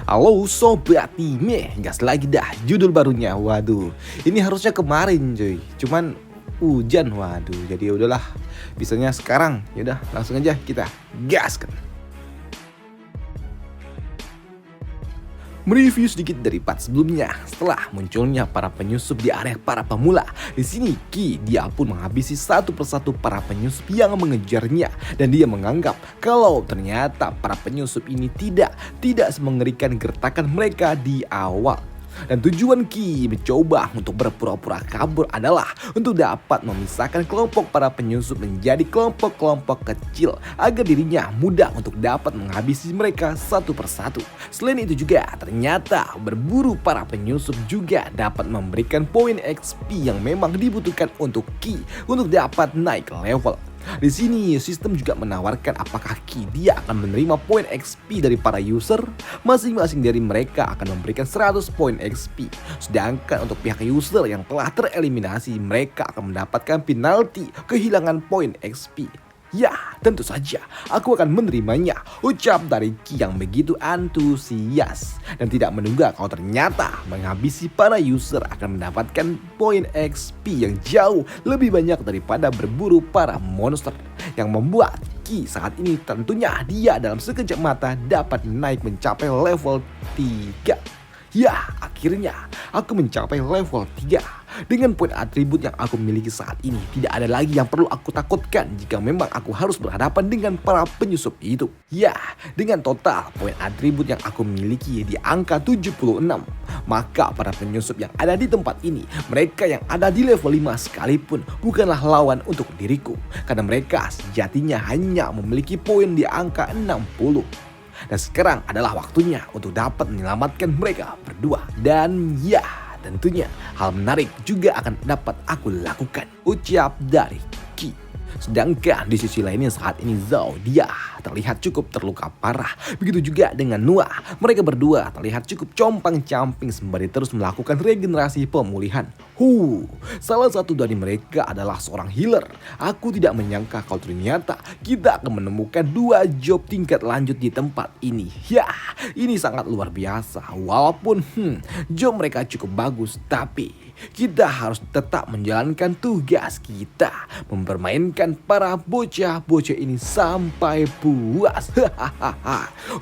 Halo Sobat Time, gas lagi dah judul barunya. Waduh, ini harusnya kemarin cuy. Cuman hujan, waduh. Jadi ya udahlah, bisanya sekarang. Yaudah, langsung aja kita gaskan. Mereview sedikit dari part sebelumnya. Setelah munculnya para penyusup di area para pemula, di sini Ki dia pun menghabisi satu persatu para penyusup yang mengejarnya, dan dia menganggap kalau ternyata para penyusup ini tidak semengerikan gertakan mereka di awal. Dan tujuan Ki mencoba untuk berpura-pura kabur adalah untuk dapat memisahkan kelompok para penyusup menjadi kelompok-kelompok kecil agar dirinya mudah untuk dapat menghabisi mereka satu persatu. Selain itu juga ternyata berburu para penyusup juga dapat memberikan poin XP yang memang dibutuhkan untuk Ki untuk dapat naik level. Di sini sistem juga menawarkan apakah Ki dia akan menerima poin XP dari para user. Masing-masing dari mereka akan memberikan 100 poin XP. Sedangkan untuk pihak user yang telah tereliminasi, mereka akan mendapatkan penalti kehilangan poin XP. Ya, tentu saja aku akan menerimanya, ucap dari Ki yang begitu antusias. Dan tidak menduga kalau ternyata menghabisi para user akan mendapatkan poin XP yang jauh lebih banyak daripada berburu para monster. Yang membuat Ki saat ini tentunya dia dalam sekejap mata dapat naik mencapai level 3. Ya, akhirnya aku mencapai level 3. Dengan poin atribut yang aku miliki saat ini, tidak ada lagi yang perlu aku takutkan jika memang aku harus berhadapan dengan para penyusup itu. Ya, dengan total poin atribut yang aku miliki di angka 76, maka para penyusup yang ada di tempat ini, mereka yang ada di level 5 sekalipun bukanlah lawan untuk diriku, karena mereka sejatinya hanya memiliki poin di angka 60. Dan sekarang adalah waktunya untuk dapat menyelamatkan mereka berdua. Dan ya, tentunya hal menarik juga akan dapat aku lakukan, ucap dari Ki. Sedangkan di sisi lainnya saat ini Zhao dia terlihat cukup terluka parah. Begitu juga dengan Nuwa. Mereka berdua terlihat cukup compang-camping sembari terus melakukan regenerasi pemulihan. Salah satu dari mereka adalah seorang healer. Aku tidak menyangka kalau ternyata kita akan menemukan 2 job tingkat lanjut di tempat ini. Ya, ini sangat luar biasa. Walaupun job mereka cukup bagus, tapi kita harus tetap menjalankan tugas kita, mempermainkan para bocah-bocah ini sampai puas.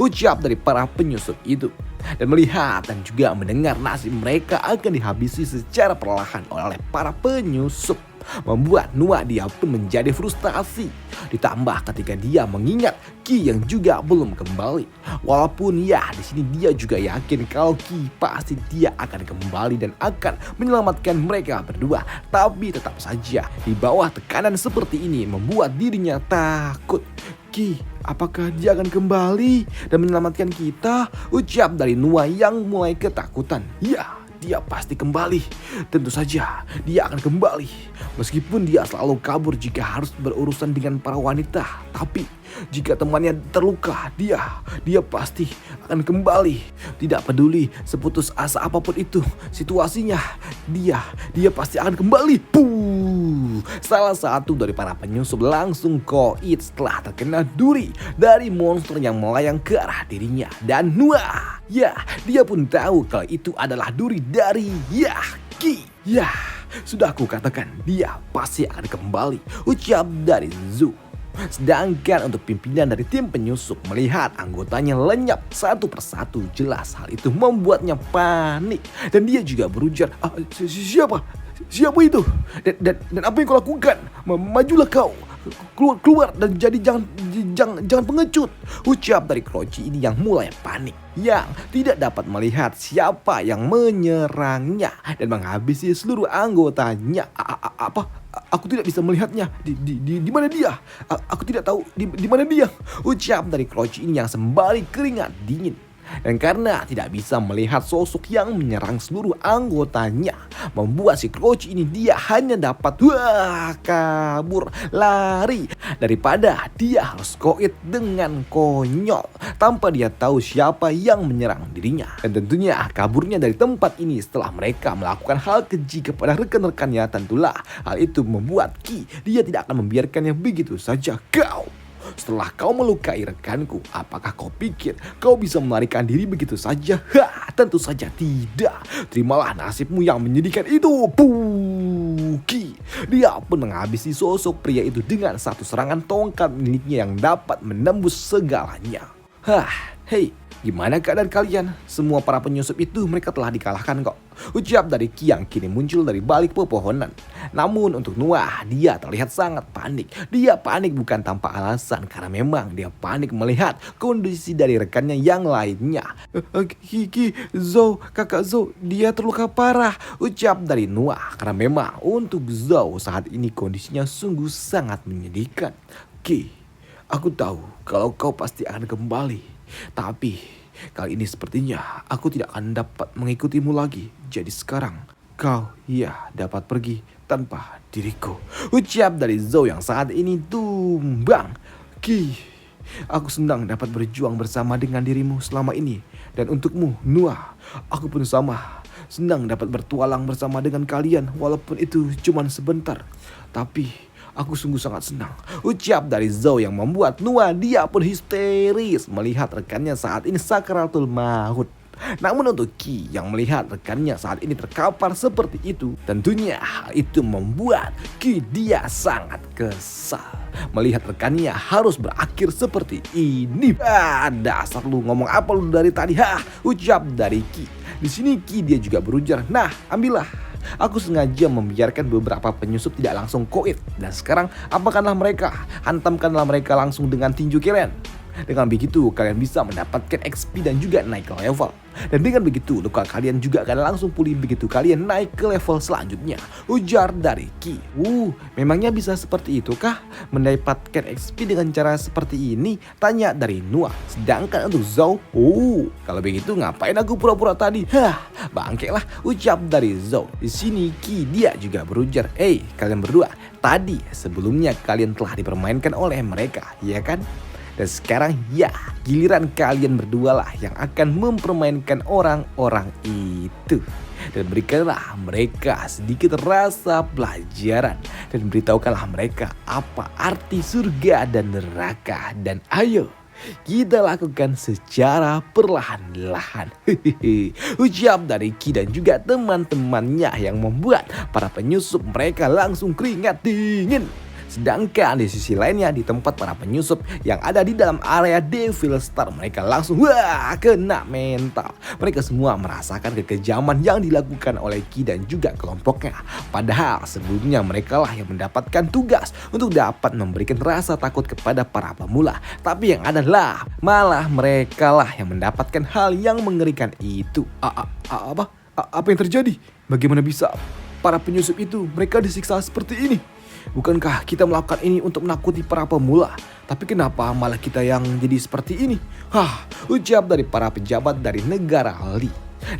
Ucap dari para penyusup itu. Dan melihat dan juga mendengar nasib mereka akan dihabisi secara perlahan oleh para penyusup, membuat Nuwa dia pun menjadi frustasi. Ditambah ketika dia mengingat Ki yang juga belum kembali. Walaupun ya di sini dia juga yakin kalau Ki pasti dia akan kembali dan akan menyelamatkan mereka berdua. Tapi tetap saja di bawah tekanan seperti ini membuat dirinya takut. Ki, apakah dia akan kembali dan menyelamatkan kita? Ucap dari Nuwa yang mulai ketakutan. Ya, dia pasti kembali. Tentu saja dia akan kembali. Meskipun dia selalu kabur jika harus berurusan dengan para wanita. Tapi jika temannya terluka, dia pasti akan kembali. Tidak peduli seputus asa apapun itu situasinya, dia pasti akan kembali. Salah satu dari para penyusup langsung koit setelah terkena duri dari monster yang melayang ke arah dirinya. Dan Nuwa, ya, dia pun tahu kalau itu adalah duri dari Ki. Ya, sudah aku katakan dia pasti akan kembali, ucap dari Zhu. Sedangkan untuk pimpinan dari tim penyusup melihat anggotanya lenyap satu persatu, jelas hal itu membuatnya panik. Dan dia juga berujar, Siapa itu? Dan apa yang kau lakukan? Majulah kau. Keluar dan jangan pengecut, ucap dari Kroci ini yang mulai panik, yang tidak dapat melihat siapa yang menyerangnya dan menghabisi seluruh anggotanya. Apa? Aku tidak bisa melihatnya. Di mana dia? Aku tidak tahu di mana dia, ucap dari Kroci ini yang sembari keringat dingin. Dan karena tidak bisa melihat sosok yang menyerang seluruh anggotanya, membuat si Kroci ini dia hanya dapat kabur, lari, daripada dia harus koit dengan konyol tanpa dia tahu siapa yang menyerang dirinya. Dan tentunya kaburnya dari tempat ini setelah mereka melakukan hal keji kepada rekan-rekannya, tentulah hal itu membuat Ki dia tidak akan membiarkannya begitu saja. Setelah kau melukai rekanku, apakah kau pikir kau bisa melarikan diri begitu saja? Hah, tentu saja tidak. Terimalah nasibmu yang menyedihkan itu. Puki. Dia pun menghabisi sosok pria itu dengan satu serangan tongkat miliknya yang dapat menembus segalanya. Hah, hei. Gimana keadaan kalian? Semua para penyusup itu mereka telah dikalahkan kok. Ucap dari Ki yang kini muncul dari balik pepohonan. Namun untuk Nuah, dia terlihat sangat panik. Dia panik bukan tanpa alasan karena memang dia panik melihat kondisi dari rekannya yang lainnya. Ki, Zhou, kakak Zhou, dia terluka parah. Ucap dari Nuah karena memang untuk Zhou saat ini kondisinya sungguh sangat menyedihkan. Ki, aku tahu kalau kau pasti akan kembali. Tapi kali ini sepertinya aku tidak akan dapat mengikutimu lagi. Jadi sekarang kau dapat pergi tanpa diriku. Ucap dari Zhou yang saat ini tumbang. Ki, aku senang dapat berjuang bersama dengan dirimu selama ini. Dan untukmu Nuah, aku pun sama. Senang dapat bertualang bersama dengan kalian walaupun itu cuma sebentar. Tapi aku sungguh sangat senang. Ucap dari Zhou yang membuat Nuah dia pun histeris melihat rekannya saat ini sakaratul maut. Namun untuk Ki yang melihat rekannya saat ini terkapar seperti itu, tentunya hal itu membuat Ki dia sangat kesal. Melihat rekannya harus berakhir seperti ini. Dasar lu ngomong apa lu dari tadi? Ucap dari Ki. Di sini Ki dia juga berujar, nah ambillah. Aku sengaja membiarkan beberapa penyusup tidak langsung koit. Dan sekarang apakanlah mereka? Hantamkanlah mereka langsung dengan tinju kalian. Dengan begitu kalian bisa mendapatkan XP dan juga naik ke level. Dan dengan begitu luka kalian juga akan langsung pulih begitu kalian naik ke level selanjutnya. Ujar dari Ki. Memangnya bisa seperti itu kah? Mendapatkan XP dengan cara seperti ini? Tanya dari Nuah. Sedangkan untuk Zhou, kalau begitu ngapain aku pura-pura tadi? Bangke lah. Ucap dari Zhou. Di sini Ki dia juga berujar, kalian berdua, tadi sebelumnya kalian telah dipermainkan oleh mereka, ya kan? Dan sekarang giliran kalian berdua lah yang akan mempermainkan orang-orang itu. Dan berikanlah mereka sedikit rasa pelajaran. Dan beritahukanlah mereka apa arti surga dan neraka. Dan ayo kita lakukan secara perlahan-lahan. Ucap dari Ki dan juga teman-temannya yang membuat para penyusup mereka langsung keringat dingin. Sedangkan di sisi lainnya di tempat para penyusup yang ada di dalam area Devil Star, mereka langsung kena mental. Mereka semua merasakan kekejaman yang dilakukan oleh Ki dan juga kelompoknya. Padahal sebelumnya mereka lah yang mendapatkan tugas untuk dapat memberikan rasa takut kepada para pemula. Tapi yang adalah malah mereka lah yang mendapatkan hal yang mengerikan itu. Apa yang terjadi? Bagaimana bisa para penyusup itu mereka disiksa seperti ini? Bukankah kita melakukan ini untuk menakuti para pemula? Tapi kenapa malah kita yang jadi seperti ini? Ucap dari para pejabat dari negara Li.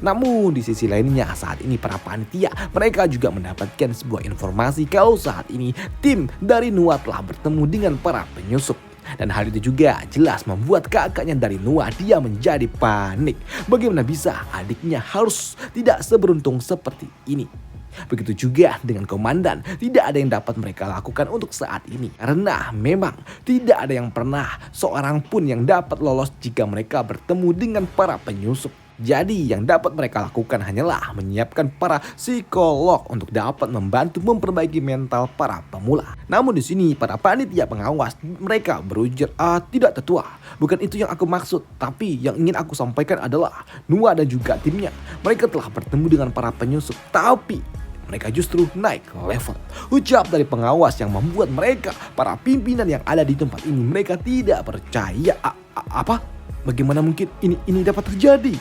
Namun di sisi lainnya saat ini para panitia mereka juga mendapatkan sebuah informasi kalau saat ini tim dari Nuah telah bertemu dengan para penyusup. Dan hal itu juga jelas membuat kakaknya dari Nuah dia menjadi panik. Bagaimana bisa adiknya harus tidak seberuntung seperti ini? Begitu juga dengan komandan, tidak ada yang dapat mereka lakukan untuk saat ini. Karena memang tidak ada yang pernah seorang pun yang dapat lolos jika mereka bertemu dengan para penyusup. Jadi yang dapat mereka lakukan hanyalah menyiapkan para psikolog untuk dapat membantu memperbaiki mental para pemula. Namun di sini para panitia pengawas mereka berujar, tidak tetua, bukan itu yang aku maksud. Tapi yang ingin aku sampaikan adalah Nuah dan juga timnya. Mereka telah bertemu dengan para penyusup, tapi mereka justru naik level. Ucap dari pengawas yang membuat mereka, para pimpinan yang ada di tempat ini, mereka tidak percaya. Apa? Bagaimana mungkin ini dapat terjadi?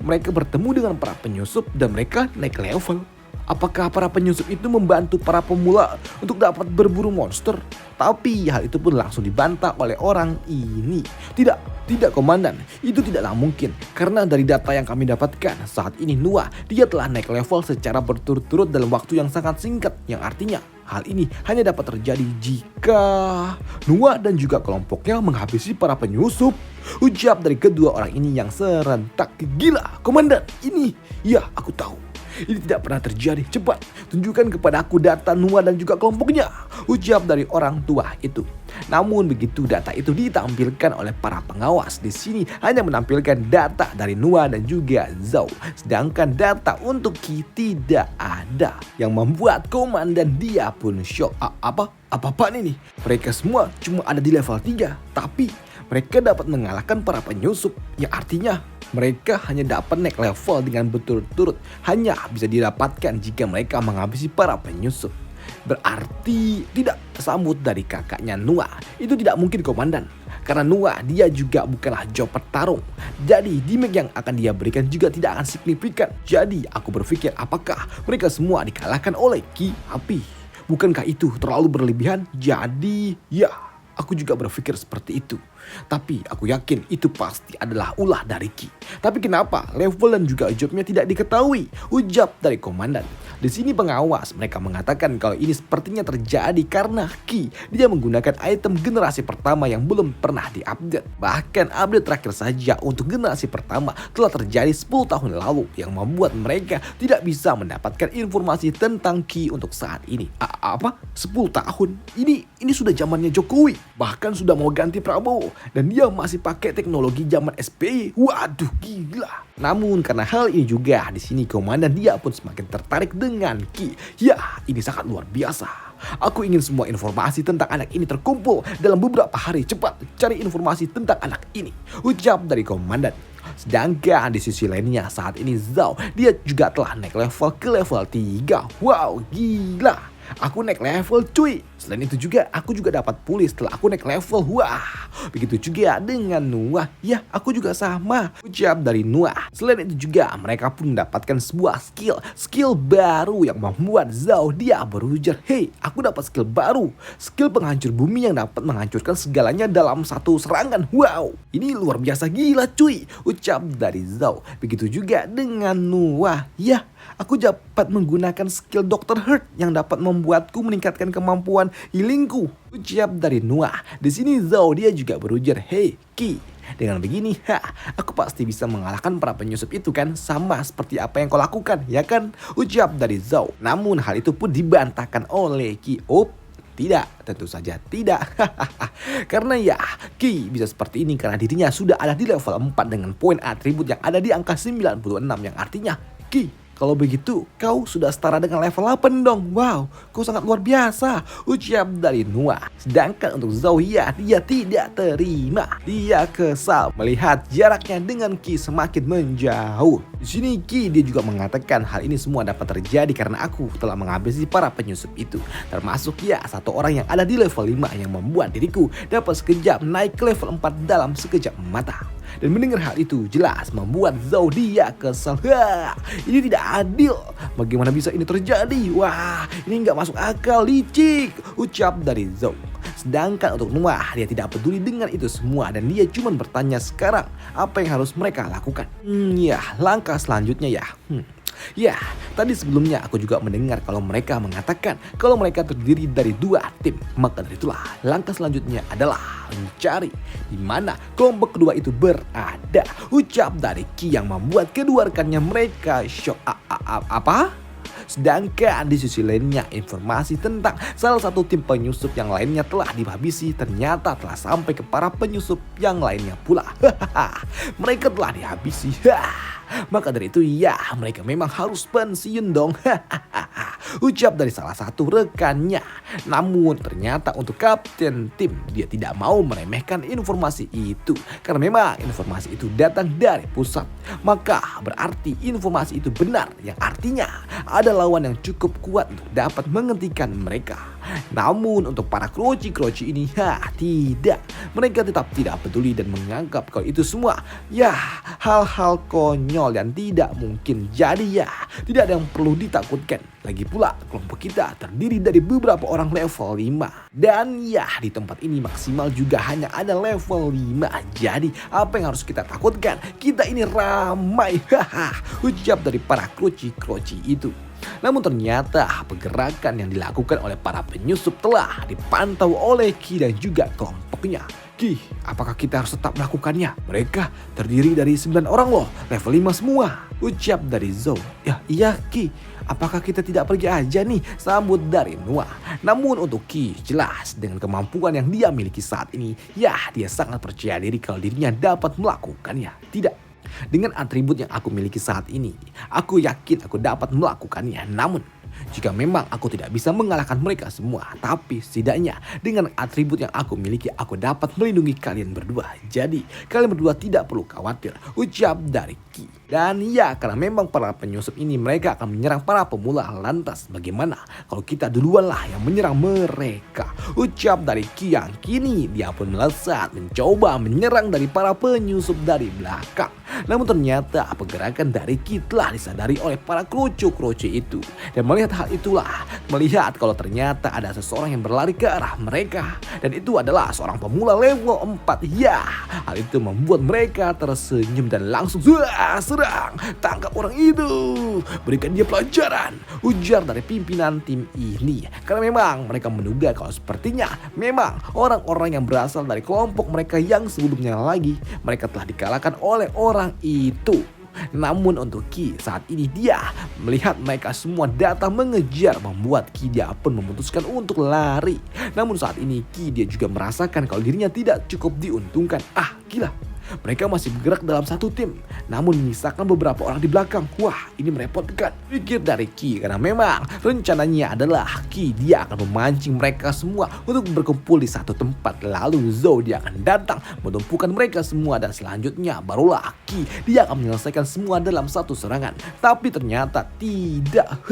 Mereka bertemu dengan para penyusup dan mereka naik level. Apakah para penyusup itu membantu para pemula untuk dapat berburu monster? Tapi hal itu pun langsung dibantah oleh orang ini. Tidak komandan, itu tidaklah mungkin. Karena dari data yang kami dapatkan saat ini Nuah dia telah naik level secara berturut-turut dalam waktu yang sangat singkat. Yang artinya hal ini hanya dapat terjadi jika Nuah dan juga kelompoknya menghabisi para penyusup. Ucap dari kedua orang ini yang serentak. Gila komandan, ini aku tahu. Ini tidak pernah terjadi. Cepat tunjukkan kepada aku data Nuah dan juga kelompoknya. Ucap dari orang tua itu. Namun begitu data itu ditampilkan oleh para pengawas, di sini hanya menampilkan data dari Noah dan juga Zhao. Sedangkan data untuk Qi tidak ada, yang membuat komandan dia pun shock. Apa-apaan ini? Mereka semua cuma ada di level 3, tapi mereka dapat mengalahkan para penyusup, yang artinya mereka hanya dapat naik level dengan berturut-turut, hanya bisa didapatkan jika mereka menghabisi para penyusup. Berarti tidak sambut dari kakaknya Noah itu tidak mungkin komandan, karena Noah dia juga bukanlah job petarung. Jadi damage yang akan dia berikan juga tidak akan signifikan. Jadi aku berpikir apakah mereka semua dikalahkan oleh Qi Api? Bukankah itu terlalu berlebihan? Jadi ya, aku juga berpikir seperti itu. Tapi aku yakin itu pasti adalah ulah dari Qi. Tapi kenapa level dan juga jobnya tidak diketahui? Ujar dari komandan. Di sini pengawas mereka mengatakan kalau ini sepertinya terjadi karena Qi dia menggunakan item generasi pertama yang belum pernah diupdate. Bahkan update terakhir saja untuk generasi pertama telah terjadi 10 tahun lalu, yang membuat mereka tidak bisa mendapatkan informasi tentang Qi untuk saat ini. Apa? 10 tahun? Ini sudah zamannya Jokowi. Bahkan sudah mau ganti Prabowo. Dan dia masih pakai teknologi zaman SBY. Waduh, gila. Namun karena hal ini juga, di sini komandan dia pun semakin tertarik dengan Qi. Ya, ini sangat luar biasa. Aku ingin semua informasi tentang anak ini terkumpul dalam beberapa hari. Cepat cari informasi tentang anak ini, ucap dari komandan. Sedangkan di sisi lainnya saat ini Zhao dia juga telah naik level ke level 3. Wow, gila. Aku naik level cuy. Selain itu juga aku juga dapat pulih setelah aku naik level. Wah, begitu juga dengan Noah. Ya, aku juga sama, ucap dari Noah. Selain itu juga mereka pun mendapatkan sebuah skill baru yang membuat Zhao dia berujar, "Hey, aku dapat skill baru. Skill penghancur bumi yang dapat menghancurkan segalanya dalam satu serangan." Wow, ini luar biasa gila cuy, ucap dari Zhao. Begitu juga dengan Noah. Ya, aku dapat menggunakan skill Dr. Hurt yang dapat membuatku meningkatkan kemampuan healingku, ucap dari Noah. Di sini Zhao dia juga berujar, "Hey Qi, dengan begini, aku pasti bisa mengalahkan para penyusup itu kan, sama seperti apa yang kau lakukan, ya kan?" ucap dari Zhao. Namun hal itu pun dibantahkan oleh Qi. Tidak, tentu saja tidak. Karena ya, Qi bisa seperti ini karena dirinya sudah ada di level 4 dengan poin atribut yang ada di angka 96, yang artinya Qi, kalau begitu, kau sudah setara dengan level 8 dong. Wow, kau sangat luar biasa, ucap dari Noah. Sedangkan untuk Zhao ya, dia tidak terima. Dia kesal melihat jaraknya dengan Qi semakin menjauh. Di sini Qi dia juga mengatakan hal ini semua dapat terjadi karena aku telah menghabisi para penyusup itu. Termasuk ya satu orang yang ada di level 5 yang membuat diriku dapat sekejap naik ke level 4 dalam sekejap mata. Dan mendengar hal itu jelas membuat Zhao dia kesal. Ini tidak adil. Bagaimana bisa ini terjadi? Wah, ini nggak masuk akal, licik, ucap dari Zhao. Sedangkan untuk Noah dia tidak peduli dengan itu semua dan dia cuma bertanya sekarang apa yang harus mereka lakukan. Ya, langkah selanjutnya ya. Ya, tadi sebelumnya aku juga mendengar kalau mereka mengatakan kalau mereka terdiri dari 2 tim. Maka dari itulah langkah selanjutnya adalah mencari di mana kelompok kedua itu berada. Ucap dari Qi yang membuat kedua rekannya mereka shock. Apa? Sedangkan di sisi lainnya informasi tentang salah satu tim penyusup yang lainnya telah dihabisi ternyata telah sampai ke para penyusup yang lainnya pula. Mereka telah dihabisi. Maka dari itu ya, mereka memang harus pensiun dong. Ucap dari salah satu rekannya. Namun ternyata untuk kapten tim dia tidak mau meremehkan informasi itu, karena memang informasi itu datang dari pusat. Maka berarti informasi itu benar, yang artinya ada lawan yang cukup kuat untuk dapat menghentikan mereka. Namun untuk para kroci ini tidak. Mereka tetap tidak peduli dan menganggap kalau itu semua ya hal-hal konyol dan tidak mungkin jadi ya. Tidak ada yang perlu ditakutkan. Lagi pula kelompok kita terdiri dari beberapa orang level 5. Dan ya di tempat ini maksimal juga hanya ada level 5. Jadi apa yang harus kita takutkan? Kita ini ramai. Ucap dari para kroci itu. Namun ternyata pergerakan yang dilakukan oleh para penyusup telah dipantau oleh Qi dan juga kelompoknya. Ki, apakah kita harus tetap melakukannya? Mereka terdiri dari 9 orang loh, level 5 semua. Ucap dari Zhou. Ya iya Ki, apakah kita tidak pergi aja nih? Sambut dari Noah. Namun untuk Ki, jelas dengan kemampuan yang dia miliki saat ini, ya dia sangat percaya diri kalau dirinya dapat melakukannya. Tidak. Dengan atribut yang aku miliki saat ini, aku yakin aku dapat melakukannya. Namun, jika memang aku tidak bisa mengalahkan mereka semua, tapi setidaknya dengan atribut yang aku miliki, aku dapat melindungi kalian berdua. Jadi, kalian berdua tidak perlu khawatir, ucap dari Ki. Dan ya, karena memang para penyusup ini mereka akan menyerang para pemula. Lantas bagaimana kalau kita duluanlah yang menyerang mereka? Ucap dari Ki yang kini dia pun melesat mencoba menyerang dari para penyusup dari belakang. Namun ternyata pergerakan dari Ki telah disadari oleh para kroco-kroco itu. Dan melihat hal itulah, melihat kalau ternyata ada seseorang yang berlari ke arah mereka. Dan itu adalah seorang pemula level 4. Ya, hal itu membuat mereka tersenyum dan langsung serang, tangkap orang itu, berikan dia pelajaran, ujar dari pimpinan tim ini. Karena memang mereka menduga kalau sepertinya memang orang-orang yang berasal dari kelompok mereka yang sebelumnya lagi, mereka telah dikalahkan oleh orang itu. Namun untuk Ki saat ini dia melihat mereka semua datang mengejar, membuat Ki dia pun memutuskan untuk lari. Namun saat ini Ki dia juga merasakan kalau dirinya tidak cukup diuntungkan. Gila, mereka masih bergerak dalam satu tim, namun menyisakan beberapa orang di belakang. Wah, ini merepotkan, pikir dari Ki. Karena memang rencananya adalah Ki dia akan memancing mereka semua untuk berkumpul di satu tempat. Lalu Zhou dia akan datang menumpukan mereka semua, dan selanjutnya barulah Ki dia akan menyelesaikan semua dalam satu serangan. Tapi ternyata tidak.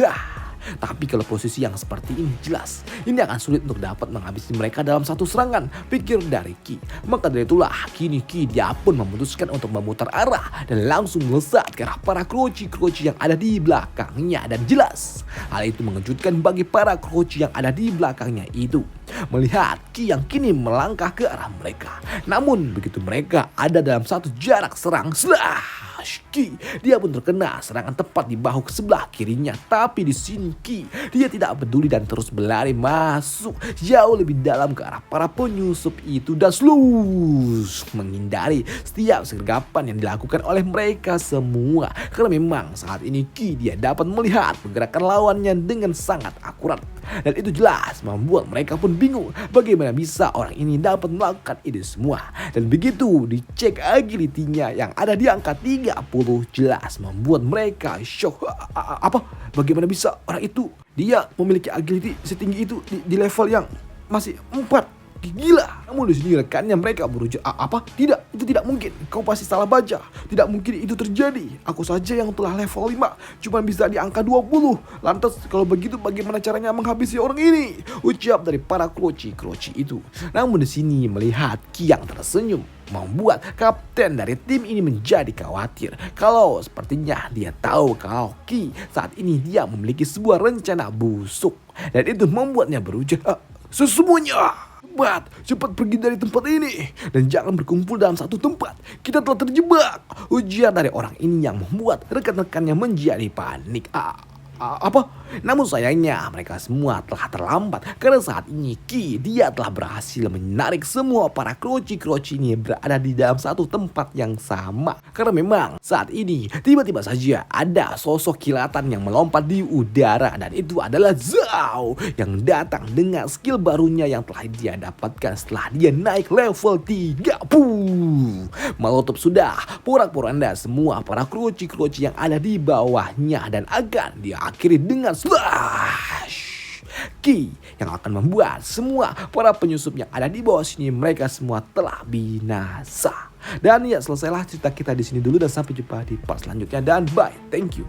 Tapi kalau posisi yang seperti ini jelas ini akan sulit untuk dapat menghabisi mereka dalam satu serangan, pikir dari Ki. Maka dari itulah kini Ki dia pun memutuskan untuk memutar arah dan langsung melesat ke arah para kroci-kroci yang ada di belakangnya. Dan jelas hal itu mengejutkan bagi para kroci yang ada di belakangnya itu, melihat Ki yang kini melangkah ke arah mereka. Namun begitu mereka ada dalam satu jarak serang, Ki dia pun terkena serangan tepat di bahu sebelah kirinya. Tapi di sini Ki dia tidak peduli dan terus berlari masuk jauh lebih dalam ke arah para penyusup itu dan menghindari setiap sergapan yang dilakukan oleh mereka semua. Karena memang saat ini Ki dia dapat melihat pergerakan lawannya dengan sangat akurat. Dan itu jelas membuat mereka pun bingung bagaimana bisa orang ini dapat melakukan ini semua. Dan begitu dicek agility-nya yang ada di angka 30, jelas membuat mereka shock. Apa? Bagaimana bisa orang itu dia memiliki agility setinggi itu di level yang masih 4? Gila. Namun di sini rekannya mereka berujar, apa? Tidak, itu tidak mungkin. Kau pasti salah baca. Tidak mungkin itu terjadi. Aku saja yang telah level 5 cuma bisa di angka 20. Lantas kalau begitu bagaimana caranya menghabisi orang ini? Ucap dari para kroci-kroci itu. Namun di sini melihat Ki yang tersenyum membuat kapten dari tim ini menjadi khawatir. Kalau sepertinya dia tahu kalau Ki saat ini dia memiliki sebuah rencana busuk. Dan itu membuatnya berujar, semuanya cepat pergi dari tempat ini dan jangan berkumpul dalam satu tempat. Kita telah terjebak, ujar dari orang ini yang membuat rekan-rekannya menjadi panik. Apa? Namun sayangnya mereka semua telah terlambat karena saat ini Ki dia telah berhasil menarik semua para kroci-kroci ini berada di dalam satu tempat yang sama. Karena memang saat ini tiba-tiba saja ada sosok kilatan yang melompat di udara, dan itu adalah Zhou yang datang dengan skill barunya yang telah dia dapatkan setelah dia naik level 3. Melutup sudah porak-poranda semua para kroci-kroci yang ada di bawahnya dan akan diakhiri dengan Ki yang akan membuat semua para penyusup yang ada di bawah sini mereka semua telah binasa. Dan ya, selesailah cerita kita di sini dulu dan sampai jumpa di part selanjutnya dan bye, thank you.